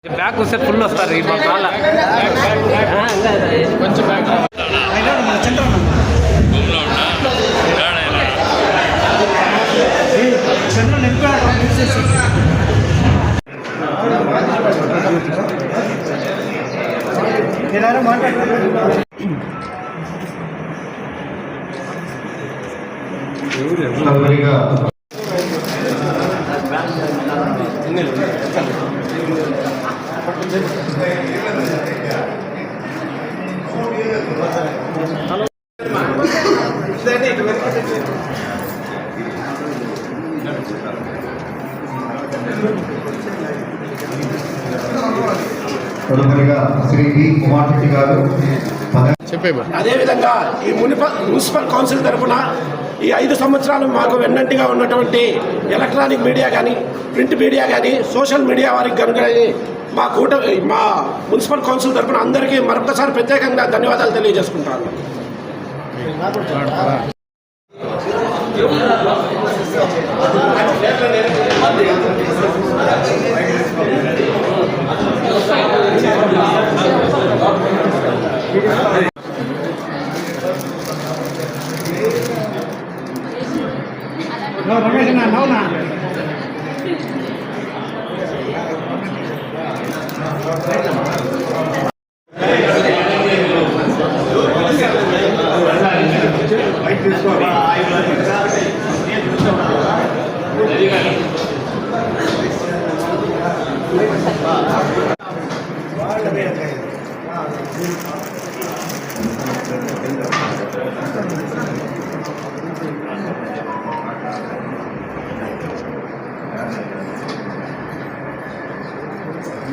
Back వస్తే full వస్తారు ఈ కాల కొంచెం బ్యాక్ అదేవిధంగా ఈ మున్సిపల్ కౌన్సిల్ తరఫున ఈ 5 సంవత్సరాలు మాకు వెన్నంటిగా ఉన్నటువంటి ఎలక్ట్రానిక్ మీడియా కానీ ప్రింట్ మీడియా కానీ సోషల్ మీడియా వారికి కనుక మా మున్సిపల్ కౌన్సిల్ తరఫున అందరికీ మరొకసారి ప్రత్యేకంగా ధన్యవాదాలు తెలియజేసుకుంటాను.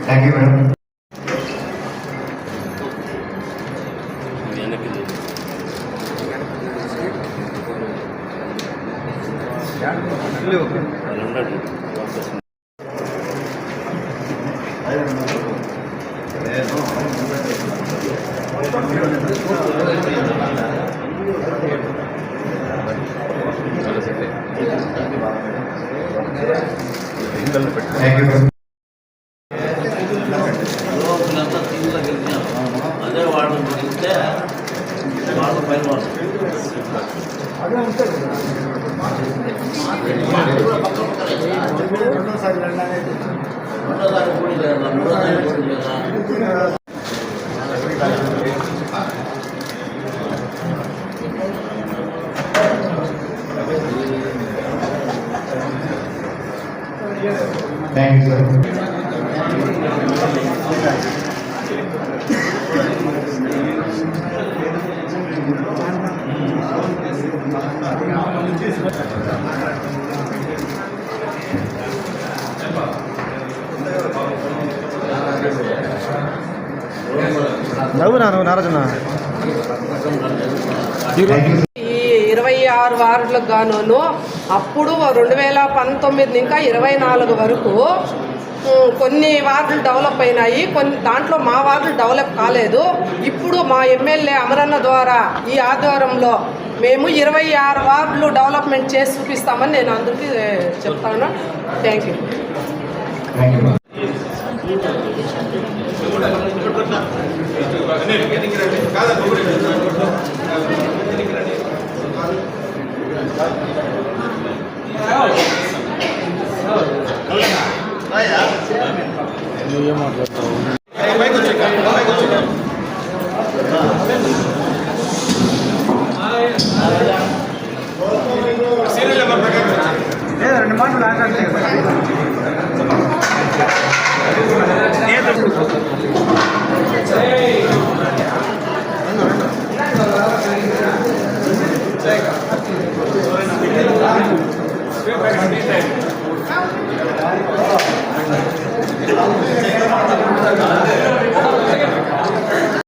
Thank you, madam. Thank you. అదే వాడు ఇస్తే వాళ్ళు పైన రెండోసారి కూడి లేదా మూడోసారి కూడి లేదా Thank you, sir. ఈ 26 వార్డులకు గాను అప్పుడు 2019 ఇంకా 24 వరకు కొన్ని వార్డులు డెవలప్ అయినాయి, కొన్ని దాంట్లో మా వార్డులు డెవలప్ కాలేదు. ఇప్పుడు మా ఎమ్మెల్యే అమరన్న ద్వారా ఈ ఆధ్వర్యంలో మేము 26 వార్డులు డెవలప్మెంట్ చేసి చూపిస్తామని నేను అందరికీ చెప్తాను. Thank you.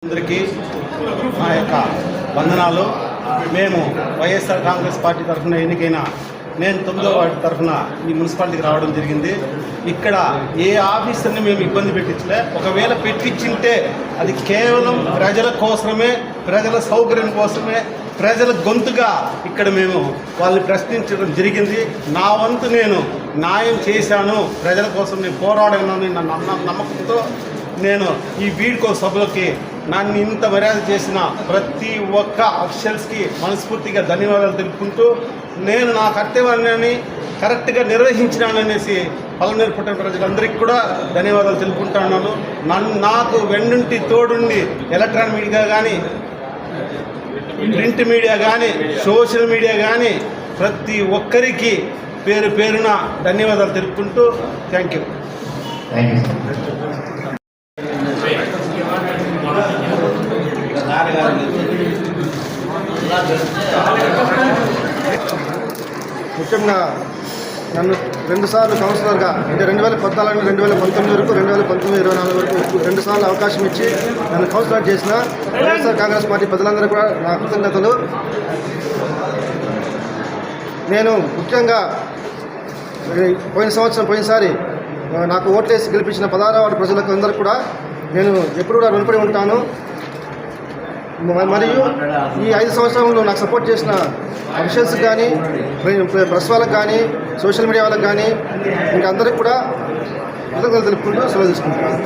అందరికీ మా యొక్క వందనాలు. మేము వైఎస్ఆర్ కాంగ్రెస్ పార్టీ తరఫున ఎన్నికైన నేను 9వ వార్డు తరఫున ఈ మున్సిపాలిటీకి రావడం జరిగింది. ఇక్కడ ఏ ఆఫీసర్ని మేము ఇబ్బంది పెట్టించలే. ఒకవేళ పెట్టించింటే అది కేవలం ప్రజల కోసమే, ప్రజల సౌకర్యం కోసమే, ప్రజల గొంతుగా ఇక్కడ మేము వాళ్ళని ప్రశ్నించడం జరిగింది. నా వంతు నేను న్యాయం చేశాను, ప్రజల కోసం నేను పోరాడాను నమ్మకంతో నేను ఈ వీడ్కో సభలోకి నన్ను ఇంత మర్యాద చేసిన ప్రతి ఒక్క అఫీషియల్స్కి మనస్ఫూర్తిగా ధన్యవాదాలు తెలుపుకుంటూ నేను నా కర్తవ్యాన్ని కరెక్ట్గా నిర్వహించినాననేసి పలమనేరు పుట్టిన ప్రజలందరికీ కూడా ధన్యవాదాలు తెలుపుకుంటున్నాను. నాకు వెన్నుంటి తోడుండి ఎలక్ట్రానిక్ మీడియా కానీ, ప్రింట్ మీడియా కానీ, సోషల్ మీడియా కానీ ప్రతి ఒక్కరికి పేరు పేరున ధన్యవాదాలు తెలుపుకుంటూ థ్యాంక్ యూ. ముఖ్యంగా నన్ను 2 సార్లు కౌన్సిలర్గా అంటే 2014 నుండి 2019 వరకు 2019-24 వరకు 2 సార్లు అవకాశం ఇచ్చి నన్ను కౌన్సిలర్ చేసిన వైఎస్ఆర్ కాంగ్రెస్ పార్టీ ప్రజలందరూ కూడా నా కృతజ్ఞతలు. నేను ముఖ్యంగా పోయినసారి నాకు ఓట్లేసి గెలిపించిన 16వ వార్డు ప్రజలకు అందరూ కూడా నేను ఎప్పుడు కూడా రుణపడి ఉంటాను. మరియు ఈ 5 సంవత్సరంలో నాకు సపోర్ట్ చేసిన అఫీషియల్స్కి కానీ, ప్రెస్ వాళ్ళకి కానీ, సోషల్ మీడియా వాళ్ళకి కానీ ఇంకా అందరికి కూడా కృతజ్ఞతలు తెలుపుకుంటూ సెలవు తీసుకుంటున్నాను.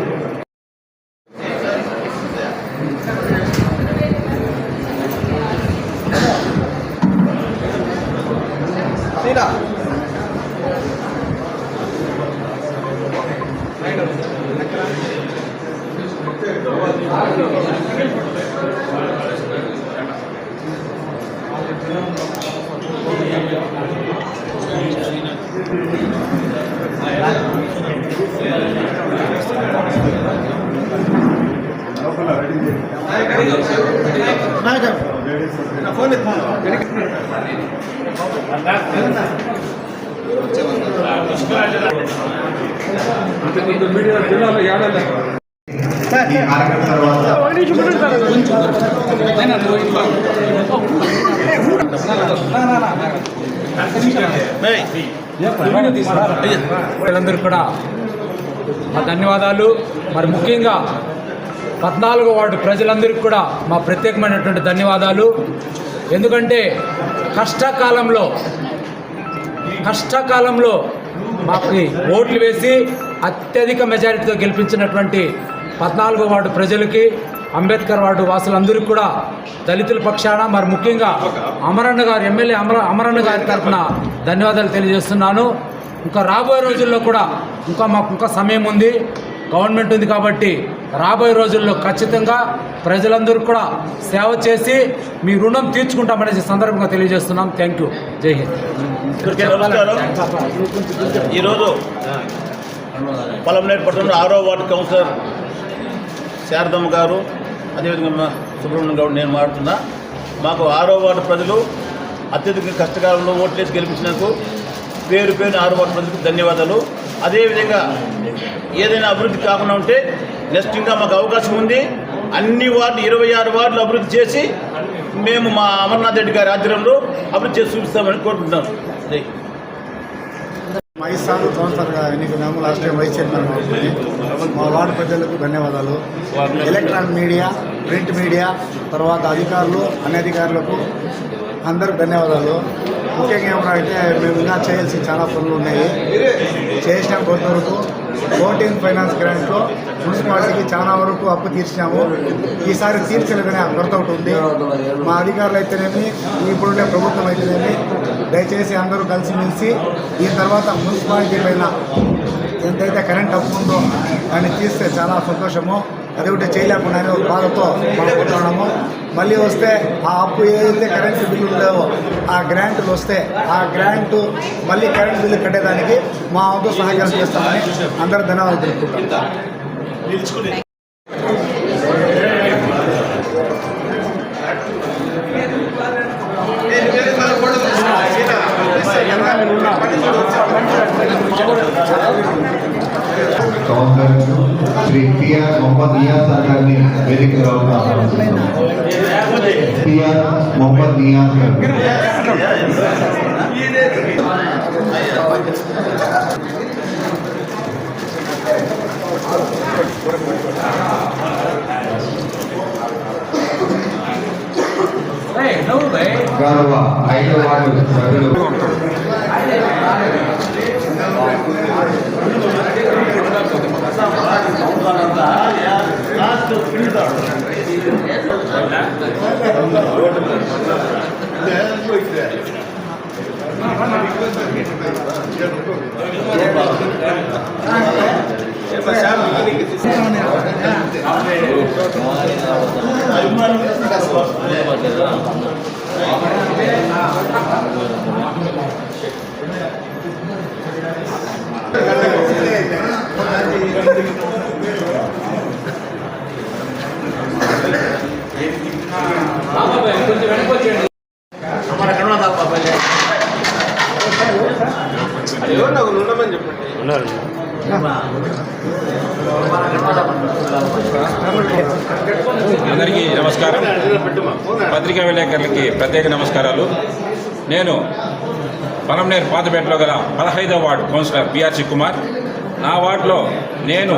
ఈ కార్యక్రమం తర్వాత అందరూ కూడా మా ధన్యవాదాలు. మరి ముఖ్యంగా 14వ వార్డు ప్రజలందరికీ కూడా మా ప్రత్యేకమైనటువంటి ధన్యవాదాలు. ఎందుకంటే కష్టకాలంలో మాకు ఓట్లు వేసి అత్యధిక మెజారిటీతో గెలిపించినటువంటి 14వ వార్డు ప్రజలకి, అంబేద్కర్ వార్డు వాసులందరికీ కూడా దళితుల పక్షాన మరి ముఖ్యంగా అమరన్న గారు ఎమ్మెల్యే అమరన్న గారి తరఫున ధన్యవాదాలు తెలియజేస్తున్నాను. ఇంకా రాబోయే రోజుల్లో కూడా మాకు సమయం ఉంది, గవర్నమెంట్ ఉంది కాబట్టి రాబోయే రోజుల్లో ఖచ్చితంగా ప్రజలందరూ కూడా సేవ చేసి మీ రుణం తీర్చుకుంటామనేసి సందర్భంగా తెలియజేస్తున్నాం. Thank you. జై హింద్. ఈరోజు పలమనేరు పట్టణంలో 6వ వార్డు కౌన్సిలర్ శారదమ్మ గారు, అదేవిధంగా సుబ్రహ్మణ్యం గౌడ్ నేను మాట్లాడుతున్నా. మాకు 6వ వార్డు ప్రజలు అత్యధిక కష్టకాలంలో ఓట్లేసి గెలిపించినందుకు పేరు 6వ వార్డు ప్రజలకు ధన్యవాదాలు. అదేవిధంగా ఏదైనా అభివృద్ధి కాకుండా ఉంటే నెక్స్ట్ ఇంకా మాకు అవకాశం ఉంది. అన్ని వార్డు 26 వార్డులు అభివృద్ధి చేసి మేము మా అమర్నాథ్ రెడ్డి గారి ఆధ్వర్యంలో అభివృద్ధి చేసి చూపిస్తామని కోరుకుంటున్నాం. 5 సార్లు కౌన్సిలర్గా ఎన్నికన్నాము. లాస్ట్ టైం వైస్ చైర్మన్ అవుతుంది. మా వార్డు ప్రజలకు ధన్యవాదాలు. ఎలక్ట్రానిక్ మీడియా, ప్రింట్ మీడియా, తర్వాత అధికారులు, అనధికారులకు అందరికి ధన్యవాదాలు. ముఖ్యంగా ఏమన్నా మేము ఇంకా చేయాల్సి చాలా పనులు ఉన్నాయి. చేసిన కొంతవరకు 14 ఫైనాన్స్ గ్రాంట్లో మున్సిపాలిటీకి చాలా వరకు అప్పు తీర్చినాము. ఈసారి తీర్చలేదనే కొరత ఒకటి ఉంది. మా అధికారులు అయితేనేమి, ఇప్పుడుండే ప్రభుత్వం అయితేనేమి దయచేసి అందరూ కలిసిమెలిసి దీని తర్వాత మున్సిపాలిటీ పైన ఎంతైతే కరెంట్ అప్పు ఉందో దాన్ని తీస్తే చాలా సంతోషము. అది ఒకటి చేయలేకుండా ఒక బాధతో మనం ఉంటున్నాము. మళ్ళీ వస్తే ఆ అప్పు ఏదైతే కరెంటు బిల్లులు లేవో ఆ గ్రాంట్లు వస్తే ఆ గ్రాంటు మళ్ళీ కరెంట్ బిల్లు కట్టేదానికి మా వంతు సహకారం చేస్తామని అందరూ ధన్యవాదాలు తెలుపుకుంటాం. Councillor Shri P R Mohammed Niaz sir గారిని వేదిక రావుతారు. పిఆర్ మొహమ్మద్ నియాజ్ గారు. గౌరవ 5వ వార్డు సభ్యులు కొంచెం వెనక్కి వచ్చేయండి. అందరికీ నమస్కారం. పత్రికా విలేకరులకి ప్రత్యేక నమస్కారాలు. నేను పలంనేరు పాతపేటలో గల 15వ వార్డు కౌన్సిలర్ పిఆర్సి కుమార్. నా వార్డులో నేను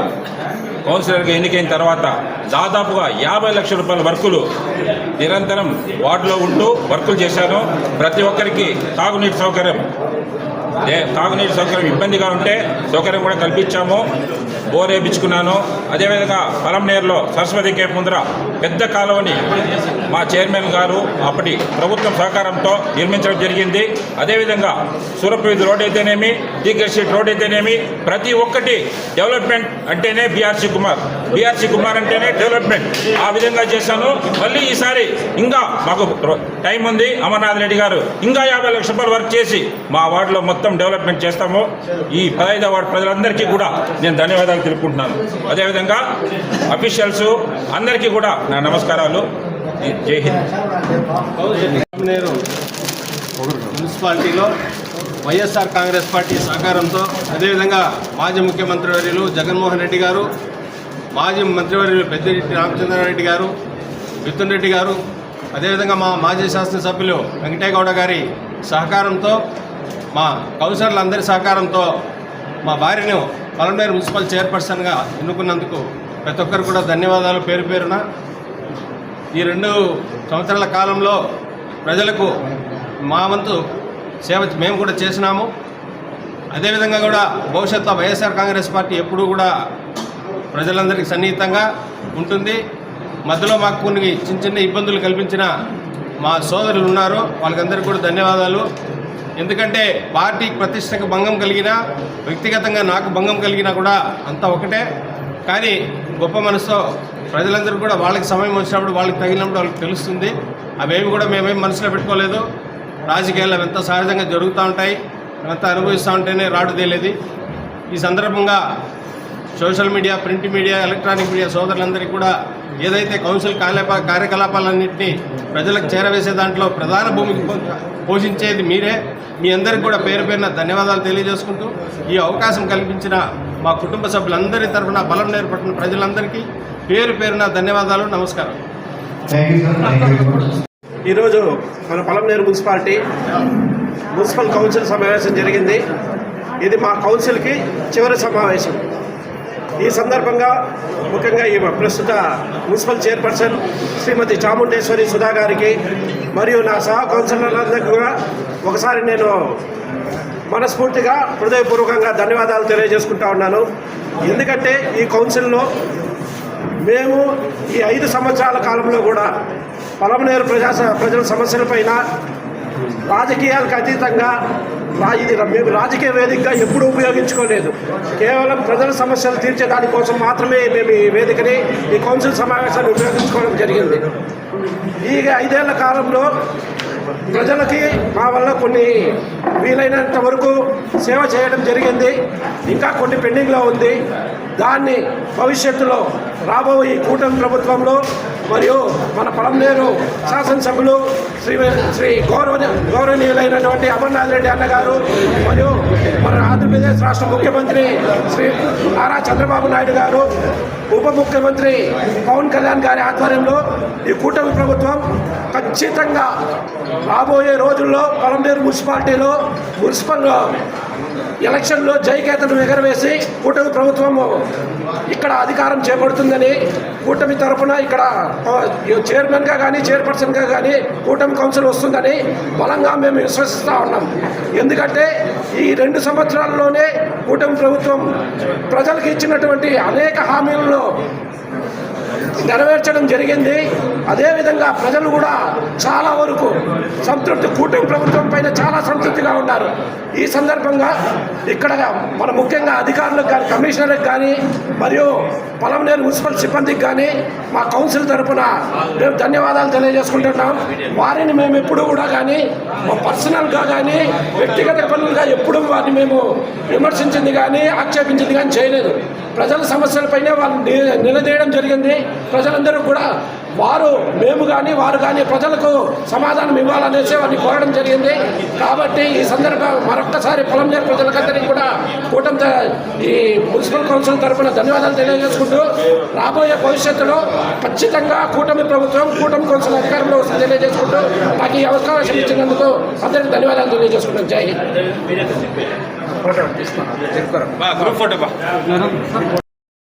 కౌన్సిలర్గా ఎన్నికైన తర్వాత దాదాపుగా 50 లక్షల రూపాయల వర్కులు నిరంతరం వార్డులో ఉంటూ వర్కులు చేశాను. ప్రతి ఒక్కరికి తాగునీటి సౌకర్యం ఇబ్బందిగా ఉంటే సౌకర్యం కూడా కల్పించాము. బోర్ వేయించుకున్నాను. అదేవిధంగా పలంనేరులో సరస్వతి కేఫ్ ముందర పెద్ద కాలువని మా చైర్మన్ గారు అప్పటి ప్రభుత్వం సహకారంతో నిర్మించడం జరిగింది. అదేవిధంగా సూరపవీధి రోడ్ అయితేనేమి, టీకర్ స్ట్రీట్ రోడ్ అయితేనేమి, ప్రతి ఒక్కటి డెవలప్మెంట్ అంటేనే బీఆర్సీ కుమార్ అంటేనే డెవలప్మెంట్. ఆ విధంగా చేశాను. మళ్ళీ ఈసారి ఇంకా మాకు టైం ఉంది. అమర్నాథ్ రెడ్డి గారు ఇంకా 50 లక్షల రూపాయలు వర్క్ చేసి మా వార్డులో మొత్తం డెవలప్మెంట్ చేస్తాము. ఈ 15వ వార్డు ప్రజలందరికీ కూడా నేను ధన్యవాదాలు తెలుపుకుంటున్నాను. అదేవిధంగా అఫీషియల్స్ అందరికీ కూడా నా నమస్కారాలు. జై హింద్. నేను మున్సిపాలిటీలో వైఎస్ఆర్ కాంగ్రెస్ పార్టీ సహకారంతో, అదేవిధంగా మాజీ ముఖ్యమంత్రి వర్యులు జగన్మోహన్ రెడ్డి గారు, మాజీ మంత్రివర్యులు పెద్దిరెడ్డి రామచంద్రారెడ్డి గారు, మిథున్ రెడ్డి గారు, అదేవిధంగా మా మాజీ శాసనసభ్యులు వెంకటేగౌడ గారి సహకారంతో, మా కౌన్సిలర్లందరి సహకారంతో మా భార్యను పలంనేరు మున్సిపల్ చైర్పర్సన్గా ఎన్నుకున్నందుకు ప్రతి ఒక్కరు కూడా ధన్యవాదాలు పేరు పేరున. ఈ 2 సంవత్సరాల కాలంలో ప్రజలకు మా వంతు సేవ మేము కూడా చేసినాము. అదేవిధంగా కూడా భవిష్యత్తులో వైఎస్ఆర్ కాంగ్రెస్ పార్టీ ఎప్పుడూ కూడా ప్రజలందరికీ సన్నిహితంగా ఉంటుంది. మధ్యలో మాకు కొన్ని చిన్న ఇబ్బందులు కల్పించిన మా సోదరులు ఉన్నారు. వాళ్ళకందరికీ కూడా ధన్యవాదాలు. ఎందుకంటే పార్టీకి ప్రతిష్టకు భంగం కలిగినా, వ్యక్తిగతంగా నాకు భంగం కలిగినా కూడా అంతా ఒకటే. కానీ గొప్ప మనసుతో ప్రజలందరూ కూడా వాళ్ళకి సమయం వచ్చినప్పుడు, వాళ్ళకి తగిలినప్పుడు వాళ్ళకి తెలుస్తుంది. అవేమి కూడా మేమేం మనసులో పెట్టుకోలేదు. రాజకీయాలు ఎంత సహజంగా జరుగుతూ ఉంటాయి, అంతా అనుభవిస్తూ ఉంటేనే రాడు తేలేది. ఈ సందర్భంగా social media, print media, electronic media సోదరులందరికీ కూడా ఏదైతే కౌన్సిల్ కార్యకలాపాలన్నింటినీ ప్రజలకు చేరవేసే దాంట్లో ప్రధాన భూమికి పోషించేది మీరే. మీ అందరికీ కూడా పేరు పేరున ధన్యవాదాలు తెలియజేసుకుంటూ, ఈ అవకాశం కల్పించిన మా కుటుంబ సభ్యులందరి తరఫున పలంనేరు పట్టణ ప్రజలందరికీ పేరు పేరున ధన్యవాదాలు, నమస్కారం. ఈరోజు మన పలంనేరు మున్సిపల్ కౌన్సిల్ సమావేశం జరిగింది. ఇది మా కౌన్సిల్కి చివరి సమావేశం. ఈ సందర్భంగా ముఖ్యంగా ఈ ప్రస్తుత మున్సిపల్ చైర్పర్సన్ శ్రీమతి చాముండేశ్వరి సుధా గారికి మరియు నా సహ కౌన్సిలర్లందరికీ కూడా ఒకసారి నేను మనస్ఫూర్తిగా హృదయపూర్వకంగా ధన్యవాదాలు తెలియజేసుకుంటా ఉన్నాను. ఎందుకంటే ఈ కౌన్సిల్లో మేము ఈ 5 సంవత్సరాల కాలంలో కూడా పలంనేరు ప్రజల సమస్యలపైన రాజకీయాలకు అతీతంగా ఇది మేము రాజకీయ వేదికగా ఎప్పుడూ ఉపయోగించుకోలేదు. కేవలం ప్రజల సమస్యలు తీర్చే దానికోసం మాత్రమే మేము ఈ వేదికని, ఈ కౌన్సిల్ సమావేశాన్ని ఉపయోగించుకోవడం జరిగింది. ఈ 5 ఏళ్ల కాలంలో ప్రజలకి మా వల్ల కొన్ని వీలైనంత వరకు సేవ చేయడం జరిగింది. ఇంకా కొన్ని పెండింగ్లో ఉంది. దాన్ని భవిష్యత్తులో రాబోయే ఈ కూటమి ప్రభుత్వంలో మరియు మన పలంనేరు శాసనసభ్యులు శ్రీ గౌరవనీయులైనటువంటి అమర్నాథ్ రెడ్డి అన్నగారు మరియు మన ఆంధ్రప్రదేశ్ రాష్ట్ర ముఖ్యమంత్రి శ్రీ నారా చంద్రబాబు నాయుడు గారు, ఉప ముఖ్యమంత్రి పవన్ కళ్యాణ్ గారి ఆధ్వర్యంలో ఈ కూటమి ప్రభుత్వం ఖచ్చితంగా రాబోయే రోజుల్లో పలంనేరు మున్సిపాలిటీలో మున్సిపల్ ఎలక్షన్లో జయకేతను ఎగరవేసి కూటమి ప్రభుత్వం ఇక్కడ అధికారం చేపడుతుందని, కూటమి తరఫున ఇక్కడ చైర్మన్గా కానీ చైర్పర్సన్గా కానీ కూటమి కౌన్సిల్ వస్తుందని బలంగా మేము విశ్వసిస్తూ ఉన్నాం. ఎందుకంటే ఈ 2 సంవత్సరాల్లోనే కూటమి ప్రభుత్వం ప్రజలకు ఇచ్చినటువంటి అనేక హామీలను నెరవేర్చడం జరిగింది. అదేవిధంగా ప్రజలు కూడా చాలా వరకు సంతృప్తి, కూటమి ప్రభుత్వం పైన చాలా సంతృప్తిగా ఉన్నారు. ఈ సందర్భంగా ఇక్కడ మన ముఖ్యంగా అధికారులకు కానీ, కమిషనర్లకు కానీ, మరియు పలమనేరు మున్సిపల్ సిబ్బందికి కానీ మా కౌన్సిల్ తరఫున మేము ధన్యవాదాలు తెలియజేసుకుంటున్నాం. వారిని మేము ఎప్పుడు కూడా కానీ మా పర్సనల్గా కానీ వ్యక్తిగత పనులుగా ఎప్పుడు వారిని మేము విమర్శించింది కానీ ఆక్షేపించింది కానీ చేయలేదు. ప్రజల సమస్యలపైనే వాళ్ళు నిలదీయడం జరిగింది. ప్రజలందరూ కూడా మేము కానీ వారు కానీ ప్రజలకు సమాధానం ఇవ్వాలనేసి వారిని కోరడం జరిగింది. కాబట్టి ఈ సందర్భంగా మరొక్కసారి పొలంనేరు ప్రజలకందరికీ కూడా కూటమి ఈ మున్సిపల్ కౌన్సిల్ తరఫున ధన్యవాదాలు తెలియజేసుకుంటూ రాబోయే భవిష్యత్తులో ఖచ్చితంగా కూటమి ప్రభుత్వం, కూటమి కౌన్సిల్ అధికారంలో వస్తుంది తెలియజేసుకుంటూ నాకు ఈ అవకాశం ఇచ్చినందుకు అందరికీ ధన్యవాదాలు తెలియజేసుకుంటాం. జై హింద్.